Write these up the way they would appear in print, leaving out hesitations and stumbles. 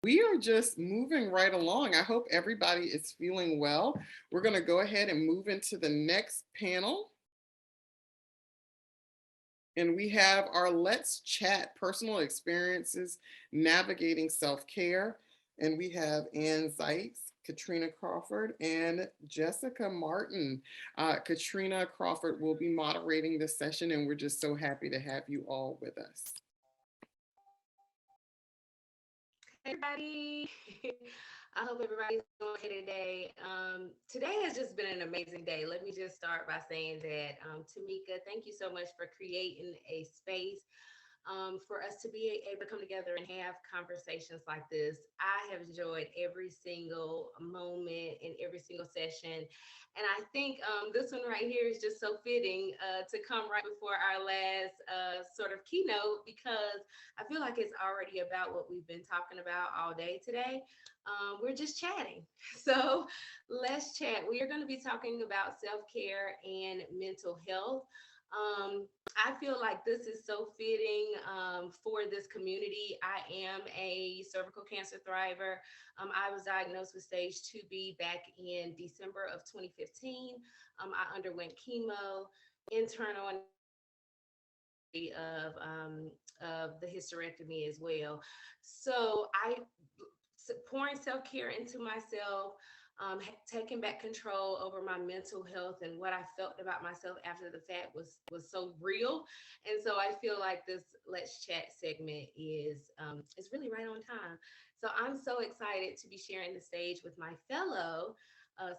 We are just moving right along. I hope everybody is feeling well. We're going to go ahead and move into the next panel. And we have our Let's Chat Personal Experiences Navigating Self Care. And we have Ann Zeitz, Katrina Crawford, and Jessica Martin. Katrina Crawford will be moderating this session, and we're just so happy to have you all with us. Hey everybody. I hope everybody's doing okay today. Today has just been an amazing day. Let me just start by saying that, Tamika, thank you so much for creating a space for us to be able to come together and have conversations like this. I have enjoyed every single moment and every single session. And I think this one right here is just so fitting to come right before our last sort of keynote, because I feel like it's already about what we've been talking about all day today. We're just chatting. So let's chat. We are going to be talking about self care and mental health. I feel like this is so fitting for this community. I am a cervical cancer thriver. I was diagnosed with stage 2B back in December of 2015. I underwent chemo, internal and of the hysterectomy as well. So I pouring self care into myself, taking back control over my mental health, and what I felt about myself after the fact was so real. And so I feel like this Let's Chat segment is really right on time. So I'm so excited to be sharing the stage with my fellow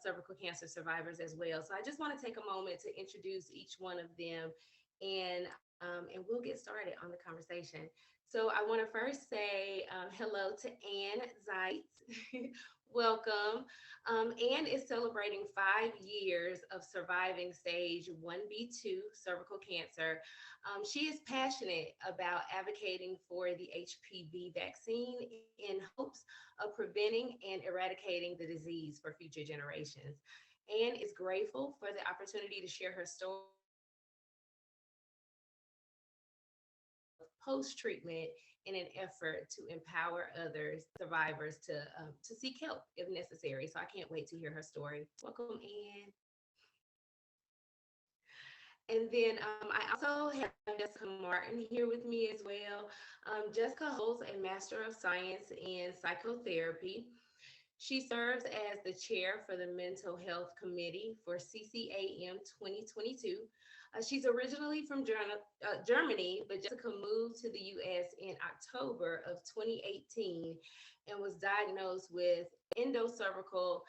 cervical cancer survivors as well. So I just want to take a moment to introduce each one of them, and we'll get started on the conversation. So I want to first say hello to Ann Zeitz. Welcome. Ann is celebrating 5 years of surviving stage 1B2 cervical cancer. She is passionate about advocating for the HPV vaccine in hopes of preventing and eradicating the disease for future generations. Ann is grateful for the opportunity to share her story post treatment in an effort to empower others, survivors, to seek help if necessary. So I can't wait to hear her story. Welcome, Ann. And then I also have Jessica Martin here with me as well. Jessica holds a Master of Science in Psychotherapy. She serves as the chair for the Mental Health Committee for CCAM 2022. She's originally from Germany, but Jessica moved to the US in October of 2018 and was diagnosed with endocervical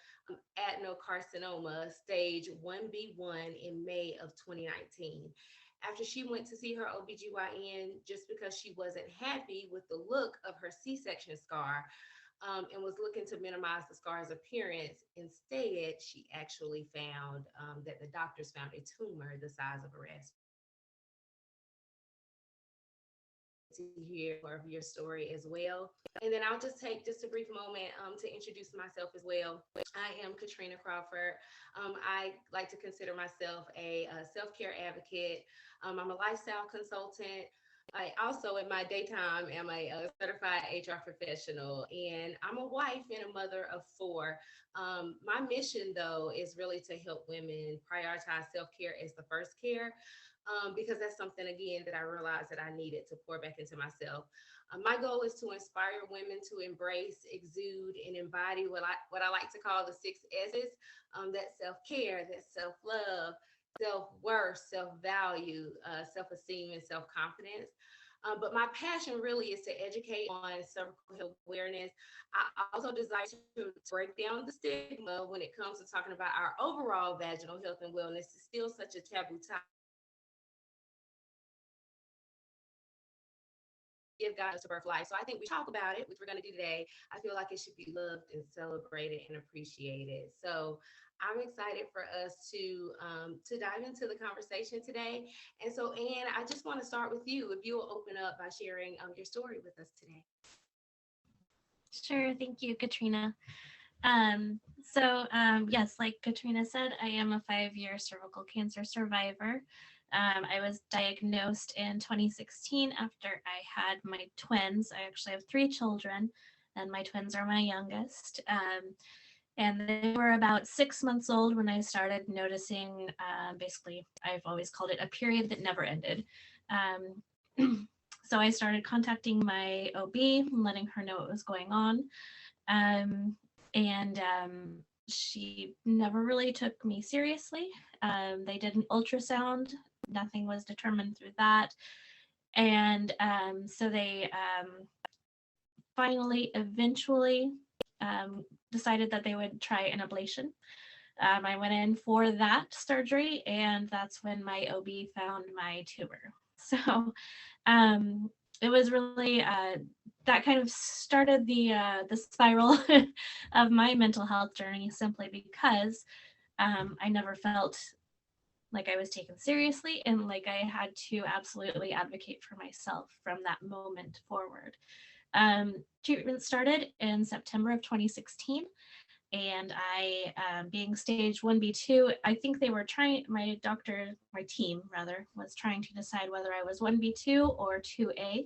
adenocarcinoma stage 1B1 in May of 2019. After she went to see her OBGYN just because she wasn't happy with the look of her C section scar, and was looking to minimize the scar's appearance. Instead, she actually found that the doctors found a tumor the size of a raspberry. To hear more of your story as well. And then I'll just take just a brief moment to introduce myself as well. I am Katrina Crawford. I like to consider myself a self-care advocate. I'm a lifestyle consultant. I also, in my daytime, am a certified HR professional, and I'm a wife and a mother of four. My mission, though, is really to help women prioritize self care as the first care, because that's something, again, that I realized that I needed to pour back into myself. My goal is to inspire women to embrace, exude, and embody what I like to call the 6 S's, that self care, that self love, self worth, self value, self esteem, and self confidence. But my passion really is to educate on cervical health awareness. I also desire to break down the stigma when it comes to talking about our overall vaginal health and wellness. It's still such a taboo topic. Give God to birth life. So I think we talk about it, which we're going to do today. I feel like it should be loved and celebrated and appreciated. So I'm excited for us to dive into the conversation today. And so, Ann, I just want to start with you. If you will open up by sharing your story with us today. Sure, thank you, Katrina. Yes, like Katrina said, I am a 5-year cervical cancer survivor. I was diagnosed in 2016 after I had my twins. I actually have 3 children. and my twins are my youngest. And they were about 6 months old when I started noticing, basically, I've always called it a period that never ended. So I started contacting my OB, letting her know what was going on. Um, and she never really took me seriously. They did an ultrasound, nothing was determined through that. And so they finally, eventually, decided that they would try an ablation. I went in for that surgery, and that's when my OB found my tumor. So um, it was really that kind of started the spiral of my mental health journey, simply because I never felt like I was taken seriously and like I had to absolutely advocate for myself from that moment forward. Treatment started in September of 2016, and being stage 1B2, I think they were trying, my doctor, my team rather, was trying to decide whether I was 1B2 or 2A.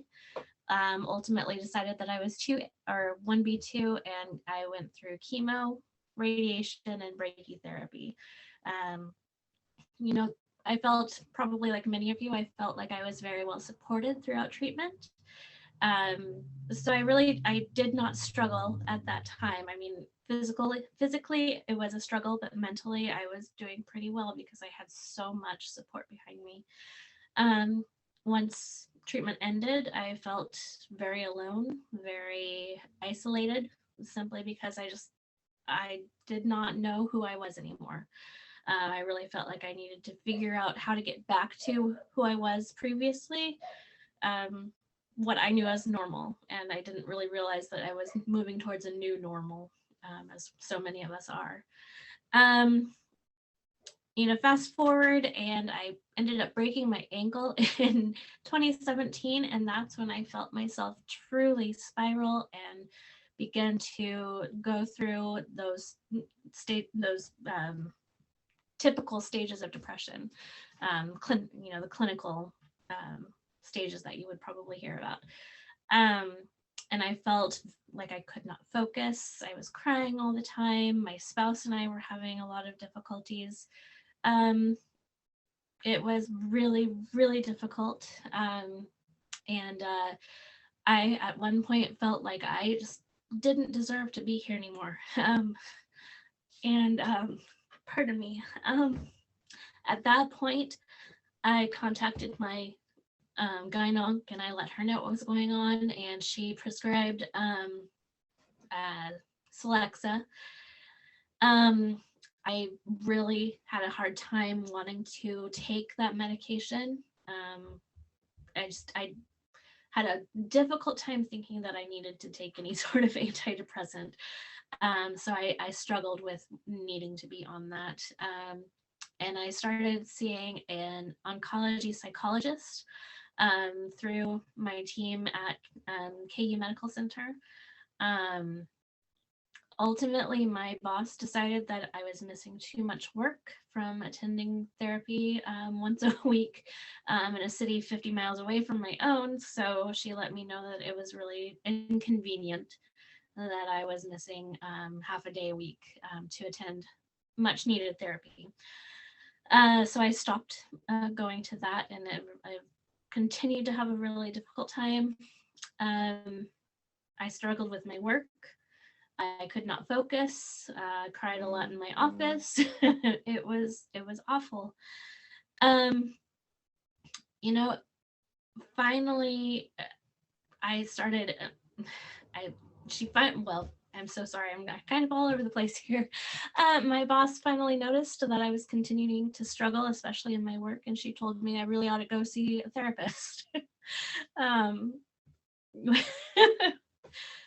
Ultimately decided that I was 1B2, and I went through chemo, radiation, and brachytherapy. Um, you know, I felt probably like many of you, I felt like I was very well supported throughout treatment. Um, so I did not struggle at that time. I mean, physically it was a struggle, but mentally I was doing pretty well because I had so much support behind me. Once treatment ended, I felt very alone, very isolated, simply because I did not know who I was anymore. I really felt like I needed to figure out how to get back to who I was previously, um, what I knew as normal. And I didn't really realize that I was moving towards a new normal, as so many of us are. Um, Fast forward, and I ended up breaking my ankle in 2017. And that's when I felt myself truly spiral and begin to go through those typical stages of depression, the clinical stages that you would probably hear about. Um, and I felt like I could not focus. I was crying all the time. My spouse and I were having a lot of difficulties. Um, it was really, really difficult. And I, at one point, felt like I just didn't deserve to be here anymore. And pardon me. At that point, I contacted my gyno, and I let her know what was going on, and she prescribed uh, Celexa. Um, I really had a hard time wanting to take that medication. I had a difficult time thinking that I needed to take any sort of antidepressant. So I struggled with needing to be on that. And I started seeing an oncology psychologist through my team at KU Medical Center. Um, Ultimately, my boss decided that I was missing too much work from attending therapy once a week in a city 50 miles away from my own. So she let me know that it was really inconvenient that I was missing half a day a week to attend much needed therapy. So I stopped going to that, and I've continued to have a really difficult time. Um, I struggled with my work. I could not focus. Cried a lot in my office. it was awful. Um, you know, finally, I started. I she find well. I'm so sorry. I'm kind of all over the place here. My boss finally noticed that I was continuing to struggle, especially in my work, and she told me I really ought to go see a therapist. um,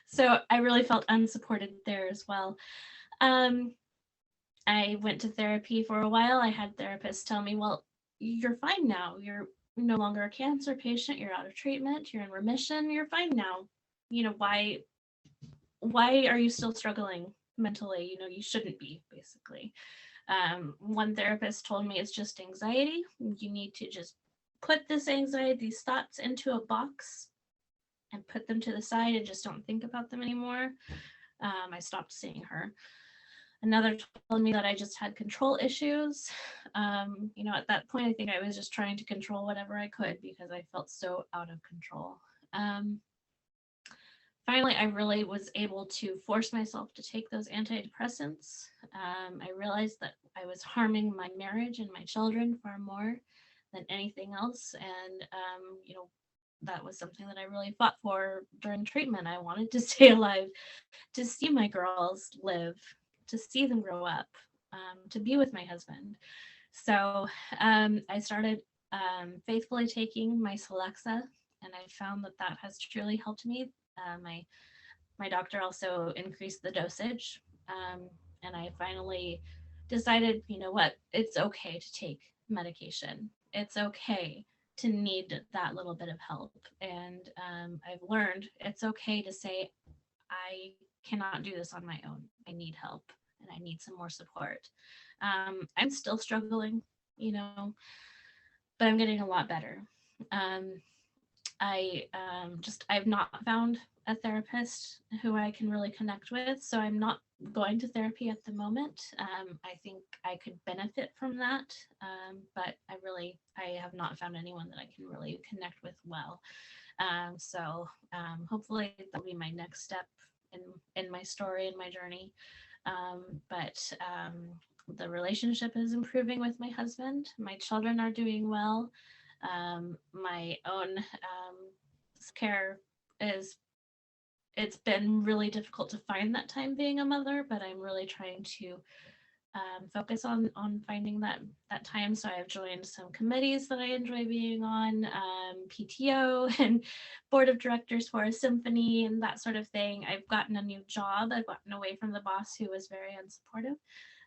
so I really felt unsupported there as well. Um, I went to therapy for a while. I had therapists tell me, well, you're fine now. You're no longer a cancer patient. You're out of treatment. You're in remission. You're fine now. Why are you still struggling mentally? You shouldn't be, basically. One therapist told me it's just anxiety. You need to just put this anxiety, these thoughts into a box and put them to the side and just don't think about them anymore, I stopped seeing her. Another told me that I just had control issues. At that point, I think I was just trying to control whatever I could because I felt so out of control. Um, Finally, I really was able to force myself to take those antidepressants. I realized that I was harming my marriage and my children far more than anything else. And, that was something that I really fought for during treatment. I wanted to stay alive, to see my girls live, to see them grow up, to be with my husband. So I started faithfully taking my Celexa, and I found that that has truly helped me. My doctor also increased the dosage, and I finally decided, you know what, it's okay to take medication. It's okay to need that little bit of help, and I've learned it's okay to say I cannot do this on my own. I need help and I need some more support. I'm still struggling, you know, but I'm getting a lot better. Um, I've not found a therapist who I can really connect with, so I'm not going to therapy at the moment. I think I could benefit from that, but I have not found anyone that I can really connect with well. Hopefully that'll be my next step in my story and my journey. But The relationship is improving with my husband. My children are doing well. My own care is it's been really difficult to find that time being a mother, but I'm really trying to focus on finding that time. So I've joined some committees that I enjoy being on, PTO and board of directors for a symphony and that sort of thing. I've gotten a new job. I've gotten away from the boss who was very unsupportive,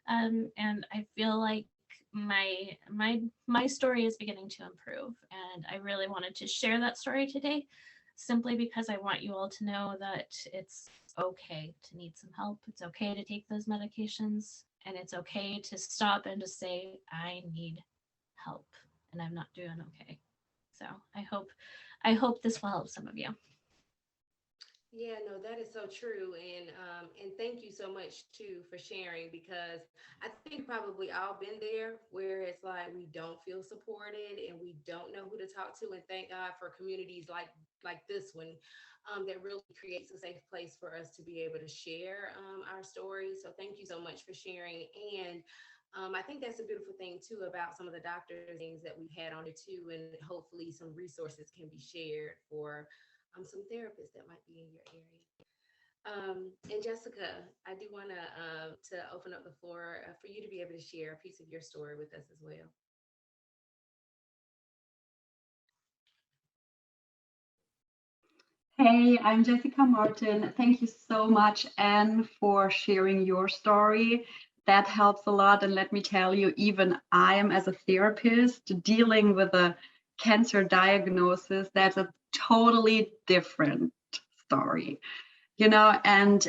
and I feel like my story is beginning to improve, and I really wanted to share that story today simply because I want you all to know that it's okay to need some help. It's okay to take those medications, and it's okay to stop and to say, I need help and I'm not doing okay. So I hope this will help some of you. Yeah, no, that is so true, and thank you so much too for sharing, because I think we probably all been there where it's like we don't feel supported and we don't know who to talk to, and thank God for communities like this one, that really creates a safe place for us to be able to share our stories. So thank you so much for sharing, and I think that's a beautiful thing too about some of the doctors things that we've had on it too, and hopefully some resources can be shared for some therapists that might be in your area. And Jessica, I do want to open up the floor for you to be able to share a piece of your story with us as well. Hey, I'm Jessica Martin. Thank you so much, Anne, for sharing your story. That helps a lot. And let me tell you, even I am as a therapist dealing with a cancer diagnosis, that's a totally different story, and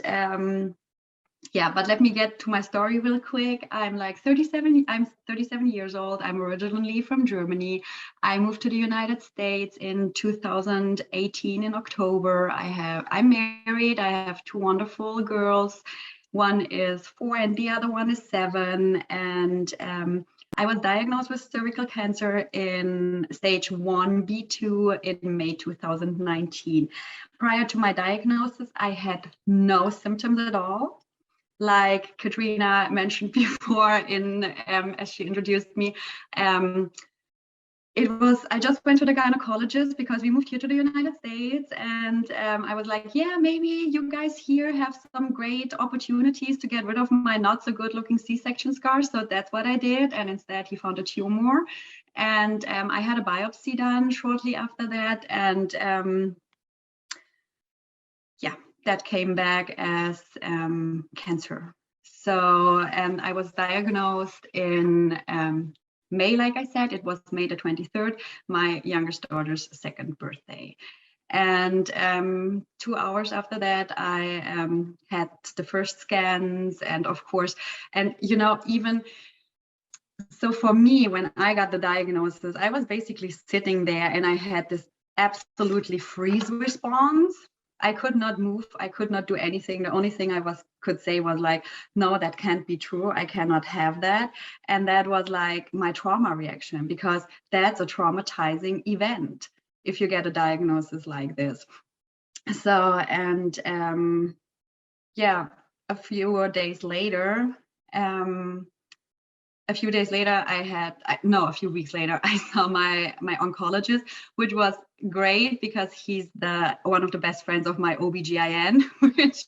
yeah, but let me get to my story real quick. I'm 37 years old. I'm originally from Germany. I moved to the United States in 2018 in October. I'm married. I have two wonderful girls. One is 4 and the other one is 7. And I was diagnosed with cervical cancer in stage 1B2 in May 2019. Prior to my diagnosis, I had no symptoms at all, like Katrina mentioned before as she introduced me. I just went to the gynecologist because we moved here to the United States, and I was like, yeah, maybe you guys here have some great opportunities to get rid of my not so good looking C-section scars. So that's what I did, and instead he found a tumor, and I had a biopsy done shortly after that, and yeah, that came back as cancer. So I was diagnosed in May, like I said, it was May the 23rd, my youngest daughter's second birthday. And 2 hours after that, I had the first scans, and of course, and even so for me, when I got the diagnosis, I was basically sitting there and I had this absolutely freeze response. I could not move. I could not do anything. The only thing I was could say was like, no, that can't be true. I cannot have that. And that was like my trauma reaction, because that's a traumatizing event if you get a diagnosis like this. So, and yeah, a few days later, um, I had no, a few weeks later, I saw my oncologist, which was great because he's the one of the best friends of my OBGYN, which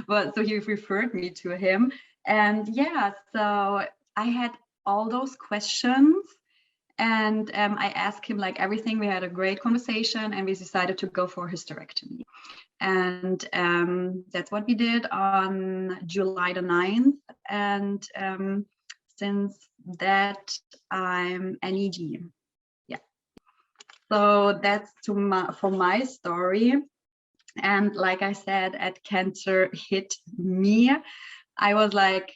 was, so he referred me to him. And yeah, so I had all those questions, and I asked him like everything. We had a great conversation, and we decided to go for hysterectomy. And that's what we did on July the 9th. And since that, I'm NEG. Yeah. So that's for my story. And like I said, at cancer hit me, I was like,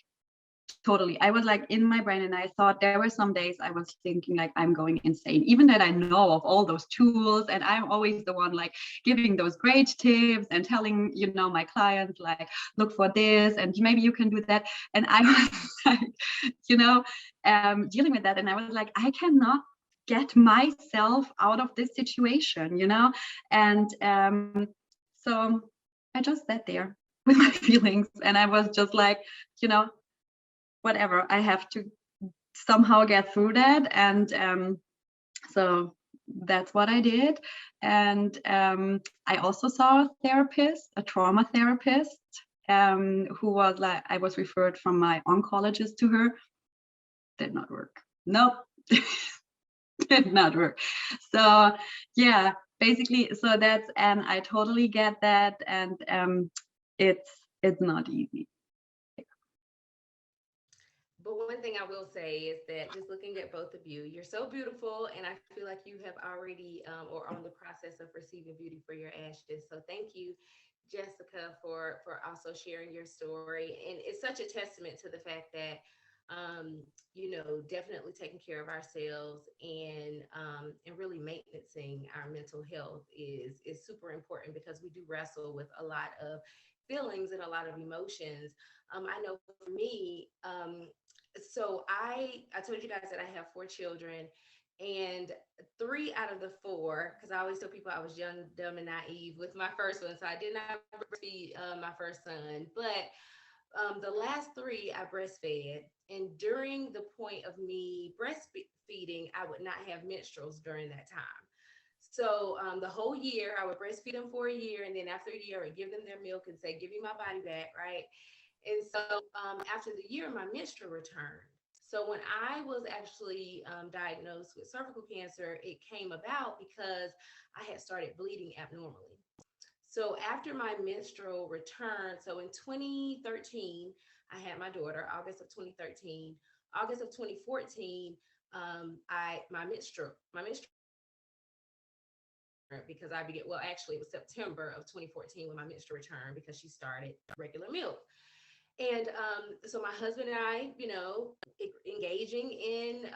totally. I was like in my brain, and I thought there were some days I was thinking like I'm going insane, even that I know of all those tools, and I'm always the one like giving those great tips and telling, my clients like, look for this and maybe you can do that. And I was like, dealing with that. And I was like, I cannot get myself out of this situation, And so I just sat there with my feelings, and I was just like, you know, whatever, I have to somehow get through that. And so that's what I did. And I also saw a therapist, a trauma therapist, who was like, I was referred from my oncologist to her. Did not work. Nope. Did not work. So yeah, basically, so that's, and I totally get that. And it's not easy. But one thing I will say is that just looking at both of you, you're so beautiful, and I feel like you have already or on the process of receiving beauty for your ashes. So thank you, Jessica, for also sharing your story. And it's such a testament to the fact that definitely taking care of ourselves and really maintaining our mental health is super important because we do wrestle with a lot of feelings and a lot of emotions. I know for me, so I told you guys that I have four children, and three out of the four, because I always tell people I was young, dumb, and naive with my first one, so I did not breastfeed my first son, but the last three I breastfed, and during the point of me breastfeeding, I would not have menstruals during that time. So the whole year, I would breastfeed them for a year, and then after a year, I would give them their milk and say, "Give me my body back," right? And so after the year, my menstrual returned. So when I was actually diagnosed with cervical cancer, it came about because I had started bleeding abnormally. So after my menstrual return, so in 2013, I had my daughter, August of 2013. August of 2014, I my menstrual because I began, well, actually it was September of 2014 when my menstrual returned because she started regular milk. And so my husband and I, engaging in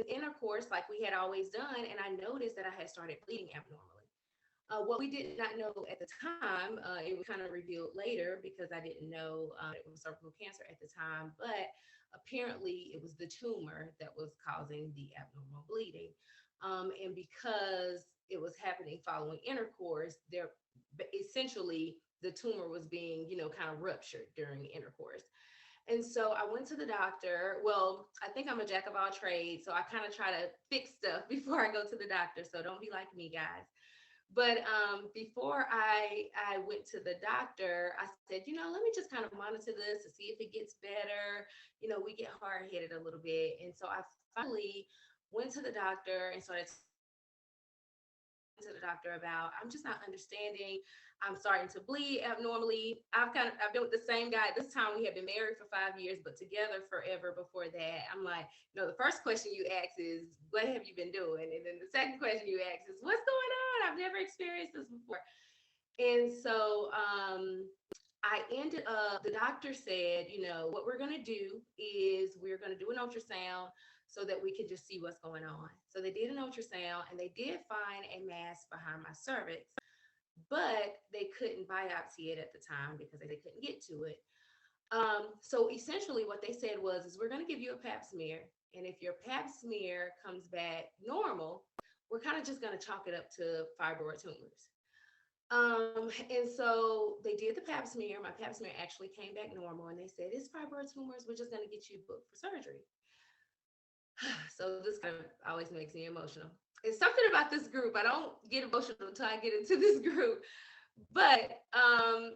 intercourse like we had always done, and I noticed that I had started bleeding abnormally. What we did not know at the time, it was kind of revealed later because I didn't know it was cervical cancer at the time, but apparently it was the tumor that was causing the abnormal bleeding. And because it was happening following intercourse, there essentially the tumor was being, kind of ruptured during intercourse. And so I went to the doctor. Well, I think I'm a jack of all trades, so I kind of try to fix stuff before I go to the doctor. So don't be like me, guys. But before I went to the doctor, I said, let me just kind of monitor this to see if it gets better. We get hard headed a little bit, and so I finally went to the doctor and started to the doctor about I'm just not understanding. I'm starting to bleed abnormally. I've been with the same guy. This time we had been married for 5 years, but together forever before that. I'm like, the first question you ask is, what have you been doing? And then the second question you ask is, what's going on? I've never experienced this before. And so I ended up, the doctor said, what we're going to do is we're going to do an ultrasound so that we could just see what's going on. So they did an ultrasound and they did find a mass behind my cervix, but they couldn't biopsy it at the time because they couldn't get to it. So essentially what they said was, is we're going to give you a pap smear. And if your pap smear comes back normal, we're kind of just going to chalk it up to fibroid tumors. And so they did the pap smear. My pap smear actually came back normal, and they said, it's fibroid tumors. We're just going to get you booked for surgery. So this kind of always makes me emotional. It's something about this group. I don't get emotional until I get into this group. But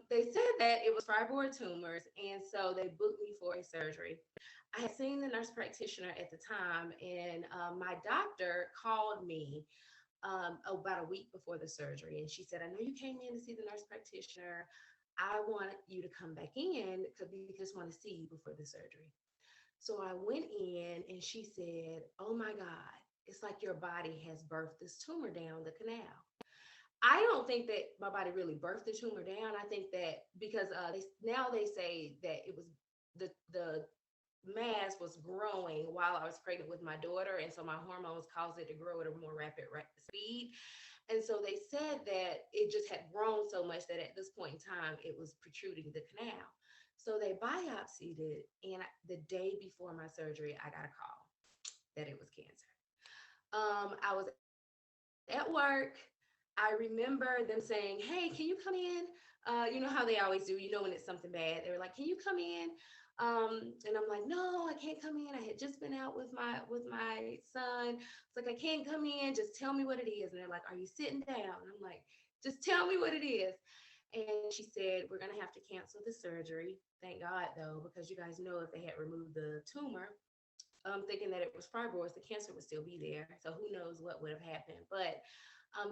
they said that it was fibroid tumors, and so they booked me for a surgery. I had seen the nurse practitioner at the time, and my doctor called me about a week before the surgery, and she said, I know you came in to see the nurse practitioner. I want you to come back in because we just want to see you before the surgery. So I went in, and she said, oh my God, it's like your body has birthed this tumor down the canal. I don't think that my body really birthed the tumor down. I think that because they say that it was the mass was growing while I was pregnant with my daughter, and so my hormones caused it to grow at a more rapid speed. And so they said that it just had grown so much that at this point in time it was protruding the canal. So they biopsied it, and the day before my surgery, I got a call that it was cancer. I was at work. I remember them saying, hey, can you come in? You know how they always do, when it's something bad. They were like, can you come in? And I'm like, no, I can't come in. I had just been out with my son. It's like, I can't come in. Just tell me what it is. And they're like, are you sitting down? And I'm like, just tell me what it is. And she said, we're going to have to cancel the surgery. Thank God, though, because you guys know if they had removed the tumor, thinking that it was fibroids, the cancer would still be there. So who knows what would have happened. But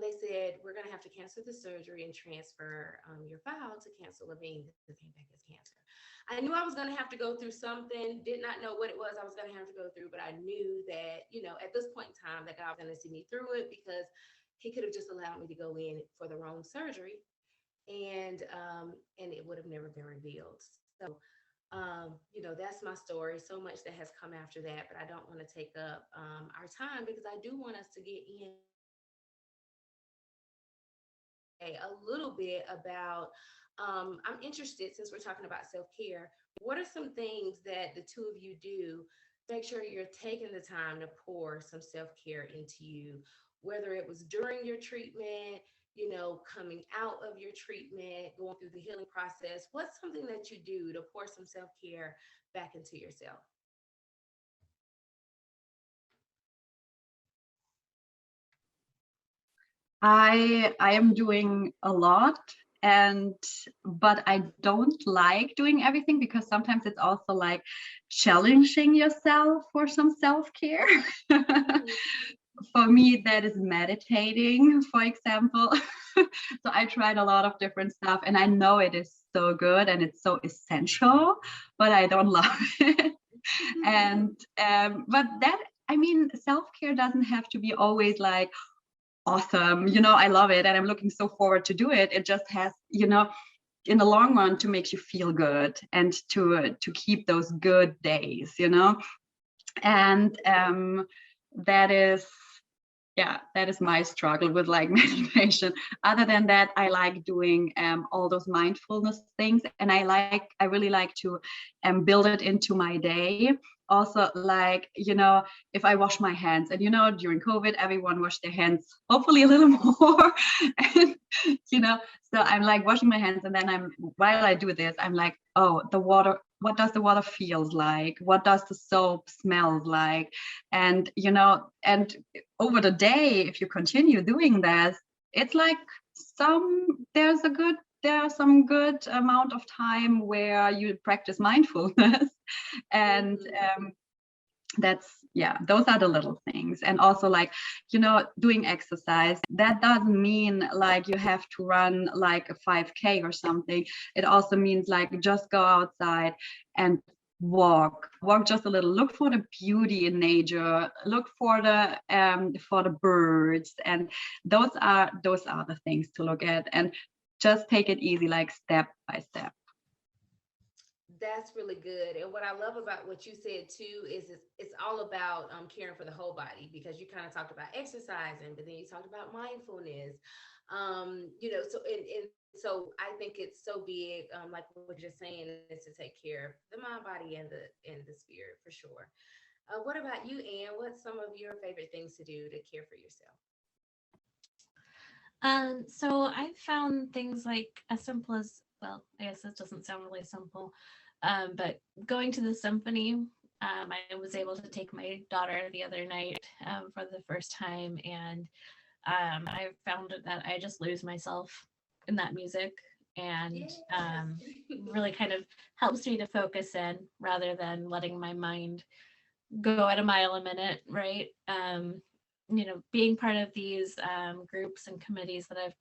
they said, we're going to have to cancel the surgery and transfer your file to Cancer Levine because it came back as cancer. I knew I was going to have to go through something, did not know what it was I was going to have to go through, but I knew that, at this point in time, that God was going to see me through it because he could have just allowed me to go in for the wrong surgery and it would have never been revealed. So, that's my story. So much that has come after that, but I don't want to take up our time because I do want us to get in a little bit about I'm interested, since we're talking about self-care, what are some things that the two of you do to make sure you're taking the time to pour some self-care into you, whether it was during your treatment, coming out of your treatment, going through the healing process? What's something that you do to pour some self-care back into yourself? I am doing a lot, and but I don't like doing everything because sometimes it's also like challenging yourself for some self-care. For me, that is meditating, for example. So I tried a lot of different stuff, and I know it is so good and it's so essential, but I don't love it. And but that, I mean, self-care doesn't have to be always like awesome, I love it and I'm looking so forward to do it. It just has, in the long run, to make you feel good and to keep those good days, and that is, yeah, that is my struggle with like meditation. Other than that, I like doing all those mindfulness things, and I really like to build it into my day. Also, like, if I wash my hands, and during COVID, everyone washed their hands, hopefully a little more. And, so I'm like washing my hands, and then while I do this, I'm like, oh, the water, what does the water feels like? What does the soap smell like? And, and over the day, if you continue doing that, it's like there are some good amount of time where you practice mindfulness. And those are the little things. And also, like, doing exercise, that doesn't mean like you have to run like a 5K or something. It also means like just go outside and walk just a little, look for the beauty in nature, look for the birds, and those are the things to look at, and just take it easy, like step by step. That's really good. And what I love about what you said too is it's all about caring for the whole body, because you kind of talked about exercising, but then you talked about mindfulness. So and so I think it's so big, like what you're saying, is to take care of the mind, body, and the spirit for sure. What about you, Anne? What's some of your favorite things to do to care for yourself? So I found things like as simple as, well, I guess this doesn't sound really simple, but going to the symphony. I was able to take my daughter the other night for the first time, and I found that I just lose myself in that music, and Yes. really kind of helps me to focus in rather than letting my mind go at a mile a minute, right? Being part of these groups and committees that I've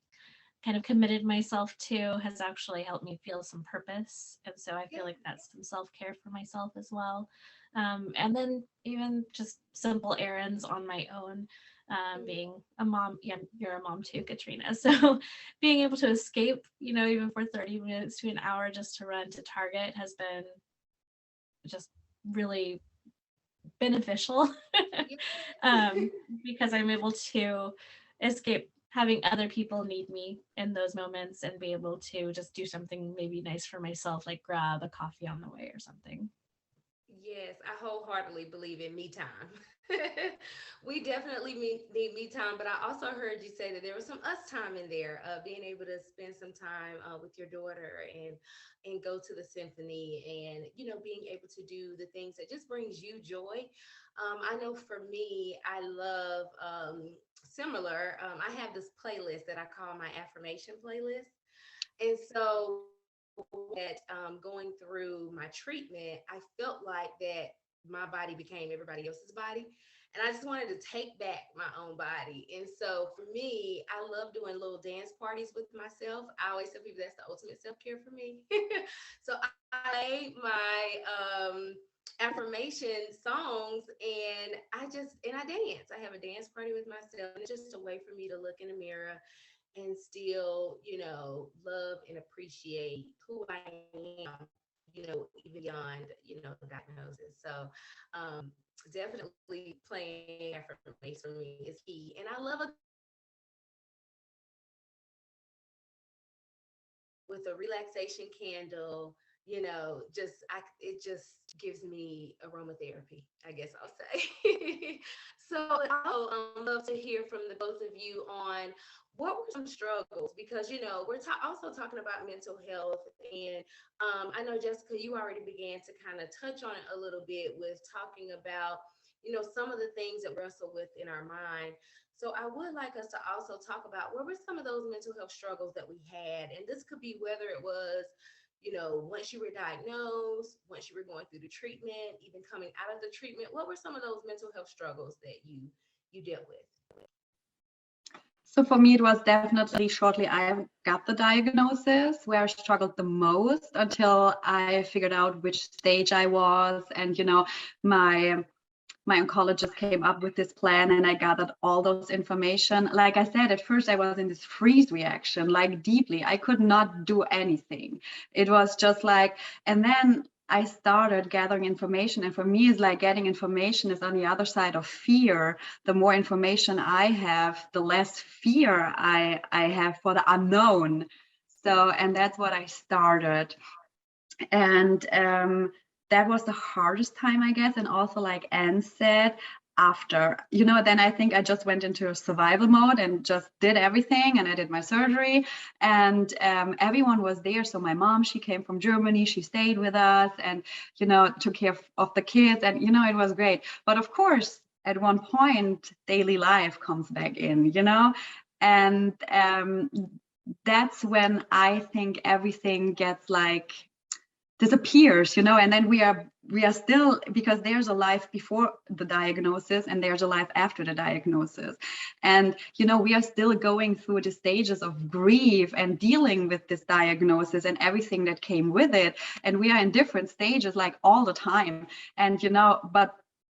kind of committed myself to has actually helped me feel some purpose. And so I feel like that's some self care for myself as well. And then even just simple errands on my own. Being a mom, yeah, you're a mom too, Katrina. So being able to escape, even for 30 minutes to an hour just to run to Target has been just really beneficial. Yes. um, because I'm able to escape having other people need me in those moments and be able to just do something maybe nice for myself, like grab a coffee on the way or something. Yes, I wholeheartedly believe in me time. We definitely need me time, but I also heard you say that there was some us time in there, being able to spend some time with your daughter and go to the symphony, and being able to do the things that just brings you joy. I know for me, I love similar. I have this playlist that I call my affirmation playlist, and so that going through my treatment, I felt like that my body became everybody else's body. And I just wanted to take back my own body. And so for me, I love doing little dance parties with myself. I always tell people that's the ultimate self care for me. So I play my affirmation songs, and I dance. I have a dance party with myself. And it's just a way for me to look in the mirror and still, love and appreciate who I am, even beyond, the diagnosis. So, definitely playing affirmations for me is key. And I love a with a relaxation candle, it just gives me aromatherapy, I guess I'll say. So I love to hear from the both of you on what were some struggles, because we're also talking about mental health. And I know, Jessica, you already began to kind of touch on it a little bit with talking about some of the things that we wrestle with in our mind. So I would like us to also talk about what were some of those mental health struggles that we had. And this could be whether it was, once you were diagnosed, once you were going through the treatment, even coming out of the treatment. What were some of those mental health struggles that you dealt with? So for me, it was definitely shortly I got the diagnosis where I struggled the most until I figured out which stage I was. And, my oncologist came up with this plan and I gathered all those information. Like I said, at first I was in this freeze reaction, like deeply. I could not do anything. It was just like, and then I started gathering information. And for me, it's like getting information is on the other side of fear. The more information I have, the less fear I have for the unknown. So, and that's what I started. And that was the hardest time, I guess. And also, like Anne said, after, then I think I just went into a survival mode and just did everything. And I did my surgery, and everyone was there. So my mom, she came from Germany, she stayed with us and, took care of the kids. And, it was great. But of course, at one point, daily life comes back in, and that's when I think everything gets like disappears, and then we are still, because there's a life before the diagnosis and there's a life after the diagnosis. And we are still going through the stages of grief and dealing with this diagnosis and everything that came with it, and we are in different stages like all the time. And but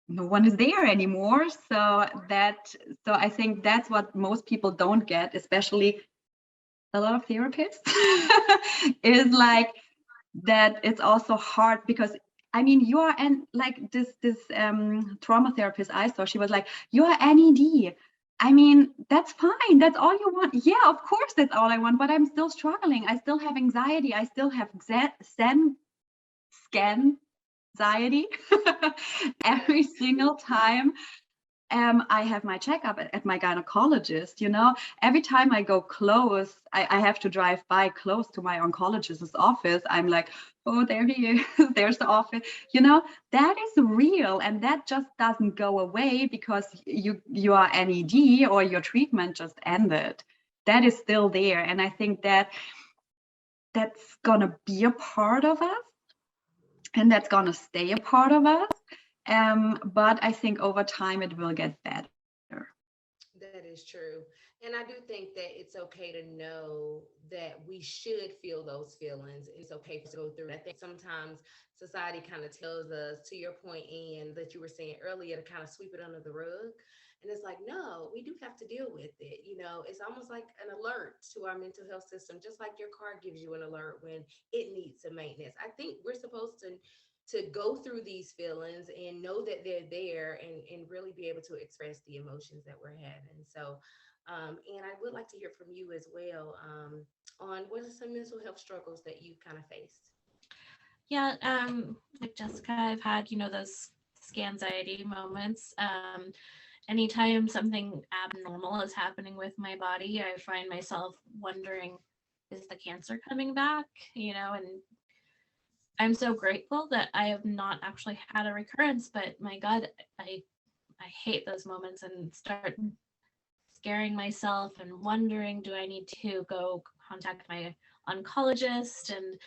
no one is there anymore. So I think that's what most people don't get, especially a lot of therapists, is like that it's also hard because I mean, you are, and like this trauma therapist I saw, she was like, you are NED. I mean, that's fine. That's all you want. Yeah, of course, that's all I want. But I'm still struggling. I still have anxiety. I still have scan anxiety every single time I have my checkup at my gynecologist. You know, every time I go close, I have to drive by close to my oncologist's office. I'm like, oh, there he is. There's the office. You know, that is real, and that just doesn't go away because you are NED or your treatment just ended. That is still there, and I think that that's gonna be a part of us, and that's gonna stay a part of us. But I think over time it will get better. That is true. And I do think that it's okay to know that we should feel those feelings. It's okay to go through. I think sometimes society kind of tells us, to your point, Anne, that you were saying earlier, to kind of sweep it under the rug. And it's like, no, we do have to deal with it. You know, it's almost like an alert to our mental health system, just like your car gives you an alert when it needs some maintenance. I think we're supposed to go through these feelings and know that they're there, and really be able to express the emotions that we're having. So, and I would like to hear from you as well, on what are some mental health struggles that you've kind of faced. Yeah, like Jessica, I've had, those scanxiety moments. Anytime something abnormal is happening with my body, I find myself wondering, is the cancer coming back? And I'm so grateful that I have not actually had a recurrence, but my God, I hate those moments and start scaring myself and wondering, do I need to go contact my oncologist? And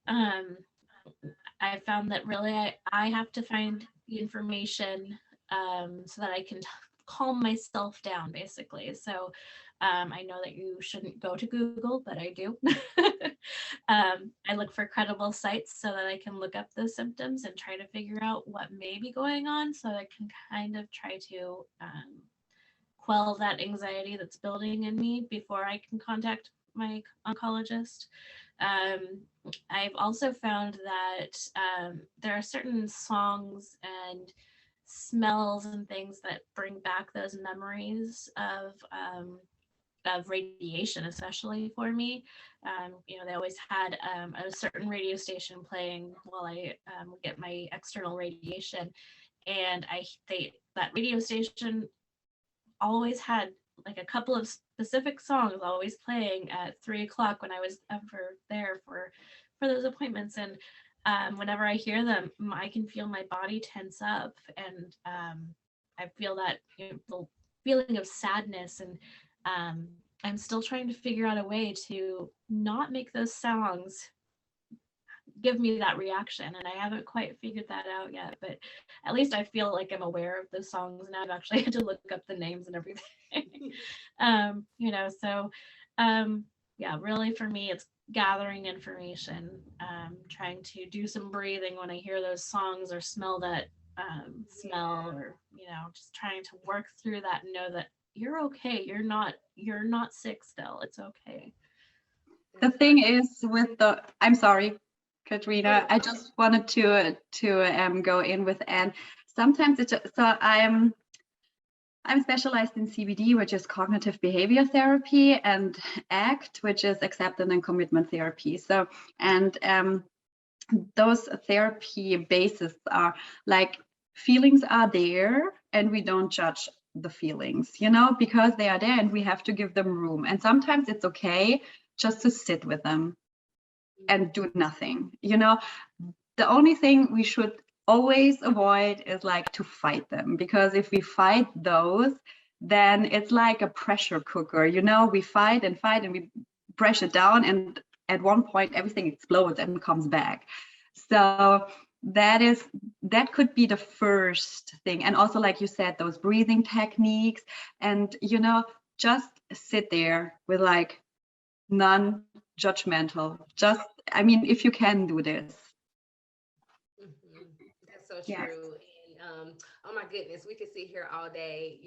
um, I found that really I have to find the information so that I can calm myself down, basically. So I know that you shouldn't go to Google, but I do. I look for credible sites so that I can look up the symptoms and try to figure out what may be going on so that I can kind of try to quell that anxiety that's building in me before I can contact my oncologist. Um, I've also found that there are certain songs and smells and things that bring back those memories of radiation, especially for me. They always had a certain radio station playing while I would get my external radiation, and that radio station always had like a couple of specific songs always playing at 3 o'clock when I was ever there for those appointments. And whenever I hear them, I can feel my body tense up, and I feel that feeling of sadness. And I'm still trying to figure out a way to not make those songs give me that reaction, and I haven't quite figured that out yet, but at least I feel like I'm aware of the songs, and I've actually had to look up the names and everything. So yeah, really for me it's gathering information, trying to do some breathing when I hear those songs or smell that smell, or just trying to work through that and know that you're okay, you're not sick still, it's okay. The thing is with I'm sorry, Katrina, Oh, I just wanted to go in with Anne. Sometimes it's just, so I'm specialized in CBD, which is cognitive behavior therapy, and ACT, which is acceptance and commitment therapy. So, and those therapy bases are like, feelings are there and we don't judge the feelings, because they are there and we have to give them room. And sometimes it's okay just to sit with them and do nothing. The only thing we should always avoid is like to fight them, because if we fight those, then it's like a pressure cooker. We fight and we press it down, and at one point everything explodes and comes back. So that could be the first thing. And also, like you said, those breathing techniques, and just sit there with like non-judgmental. Just, I mean, if you can do this. mhm. That's so Yes. true. oh my goodness, we could sit here all day,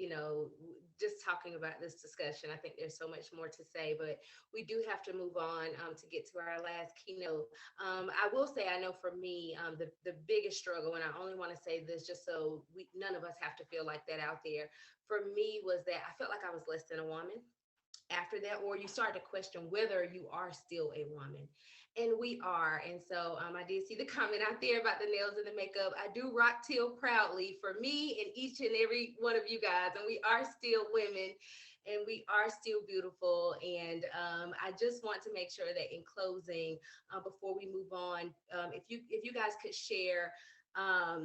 just talking about this discussion. I think there's so much more to say, but we do have to move on to get to our last keynote. I will say, I know for me, the biggest struggle, and I only want to say this just so none of us have to feel like that out there, for me was that I felt like I was less than a woman after that, or you start to question whether you are still a woman. And we are. And so I did see the comment out there about the nails and the makeup. I do rock teal proudly for me and each and every one of you guys. And we are still women and we are still beautiful. And I just want to make sure that in closing, before we move on, if you guys could share, if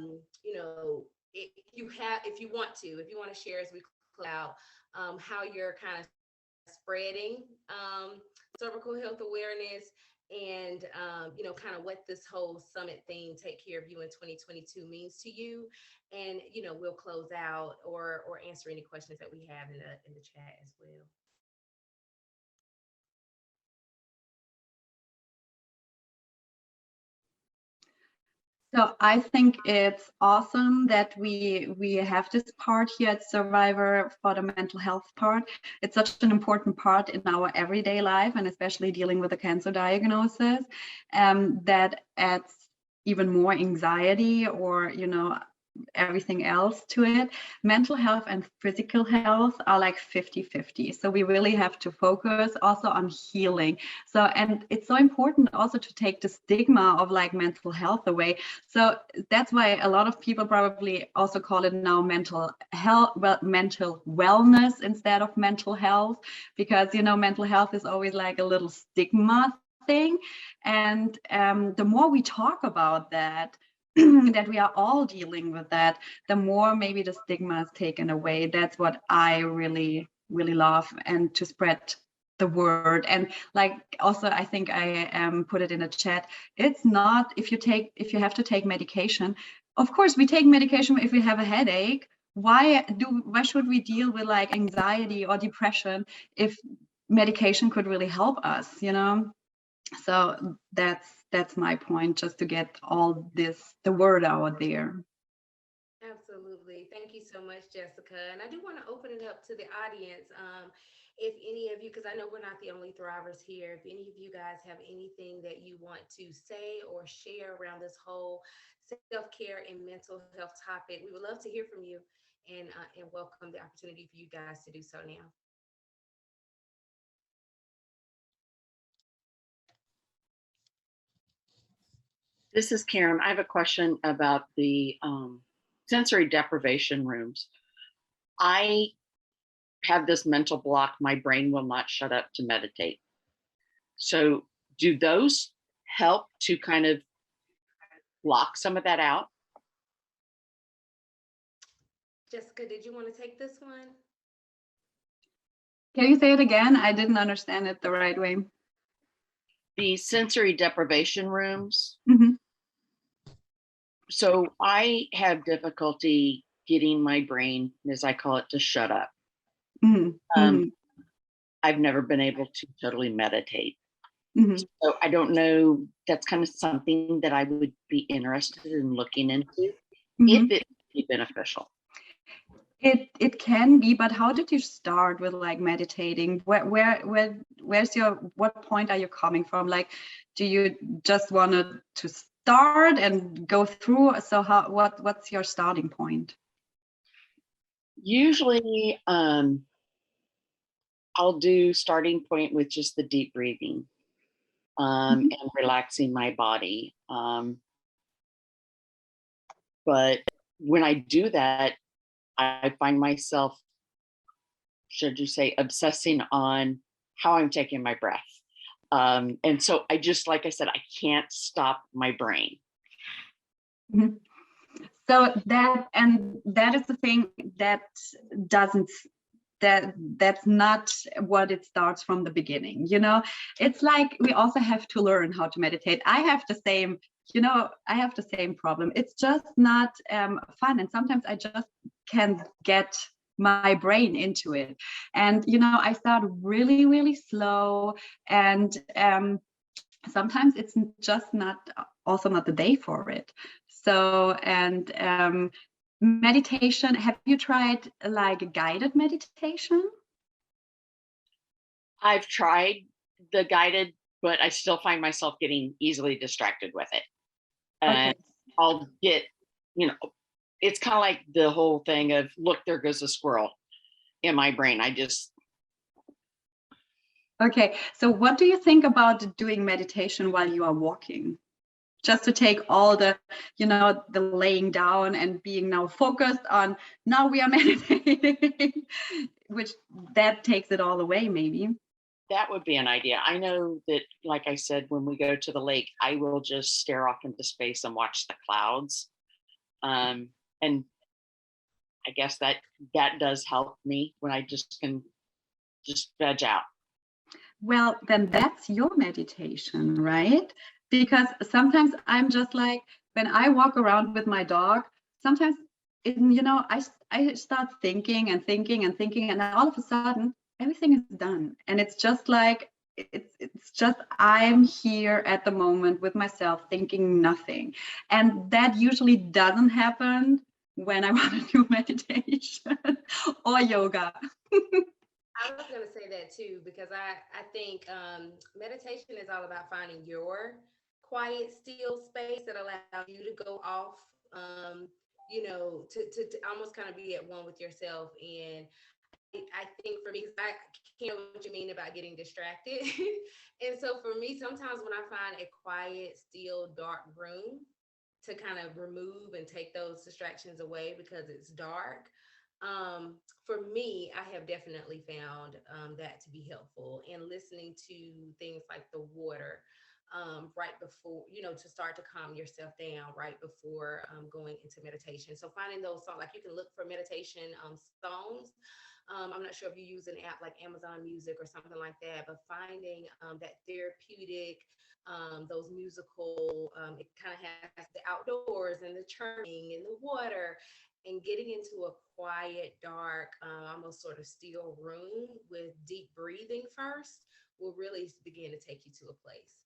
you want to share as we close out, how you're kind of spreading cervical health awareness and kind of what this whole summit theme, take care of you in 2022, means to you. And we'll close out or answer any questions that we have in the chat as well. So I think it's awesome that we have this part here at Survivor for the mental health part. It's such an important part in our everyday life, and especially dealing with a cancer diagnosis, that adds even more anxiety or everything else to it. Mental health and physical health are like 50-50. So we really have to focus also on healing. So, and it's so important also to take the stigma of like mental health away. So that's why a lot of people probably also call it now mental health, mental wellness instead of mental health, because mental health is always like a little stigma thing. And the more we talk about that, that we are all dealing with that, the more maybe the stigma is taken away. That's what I really, really love, and to spread the word. And like also, I think I put it in a chat. It's not if you have to take medication. Of course, we take medication if we have a headache. Why should we deal with like anxiety or depression if medication could really help us? So that's my point, just to get all the word out there. Absolutely. Thank you so much, Jessica. And I do want to open it up to the audience. If any of you, because I know we're not the only thrivers here, if any of you guys have anything that you want to say or share around this whole self-care and mental health topic, we would love to hear from you and welcome the opportunity for you guys to do so now. This is Karen. I have a question about the sensory deprivation rooms. I have this mental block. My brain will not shut up to meditate. So do those help to kind of block some of that out? Jessica, did you want to take this one? Can you say it again? I didn't understand it the right way. The sensory deprivation rooms. Mm-hmm. So I have difficulty getting my brain, as I call it, to shut up. Mm-hmm. I've never been able to totally meditate. Mm-hmm. So I don't know, that's kind of something that I would be interested in looking into, if it would be beneficial. It can be, but how did you start with like meditating? Where's what point are you coming from? Like, do you just want to start and go through? So what's your starting point? Usually, I'll do starting point with just the deep breathing, and relaxing my body. But when I do that, I find myself, should you say, obsessing on how I'm taking my breath. And so I just, like I said, I can't stop my brain. Mm-hmm. So that is the thing that that's not what it starts from the beginning. It's like we also have to learn how to meditate. I have the same problem. It's just not fun, and sometimes I just can't get my brain into it. And I start really, really slow, and sometimes it's just not the day for it. So, and meditation, have you tried like a guided meditation? I've tried the guided, but I still find myself getting easily distracted with it. And Okay. I'll get, you know, it's kind of like the whole thing of, look, there goes a squirrel in my brain. I just, Okay. So what do you think about doing meditation while you are walking? Just to take all the, the laying down and being now focused on now we are meditating, which that takes it all away, maybe. that would be an idea. I know that, like I said, when we go to the lake, I will just stare off into space and watch the clouds. And I guess that does help me when I just can just veg out. Well, then that's your meditation, right? Because sometimes I'm just like, when I walk around with my dog, sometimes, I start thinking and thinking and thinking, and then all of a sudden, everything is done. And it's just like, it's just, I'm here at the moment with myself thinking nothing. And that usually doesn't happen when I want to do meditation or yoga. I was going to say that too, because I think meditation is all about finding your quiet, still space that allows you to go off, to almost kind of be at one with yourself. And I think for me, 'cause I can't know what you mean about getting distracted. And so for me, sometimes when I find a quiet, still, dark room to kind of remove and take those distractions away because it's dark, for me, I have definitely found that to be helpful. And listening to things like the water right before, to start to calm yourself down right before going into meditation. So finding those songs, like you can look for meditation songs. I'm not sure if you use an app like Amazon Music or something like that, but finding that therapeutic, those musical, it kind of has the outdoors and the churning and the water, and getting into a quiet, dark, almost sort of still room with deep breathing first will really begin to take you to a place.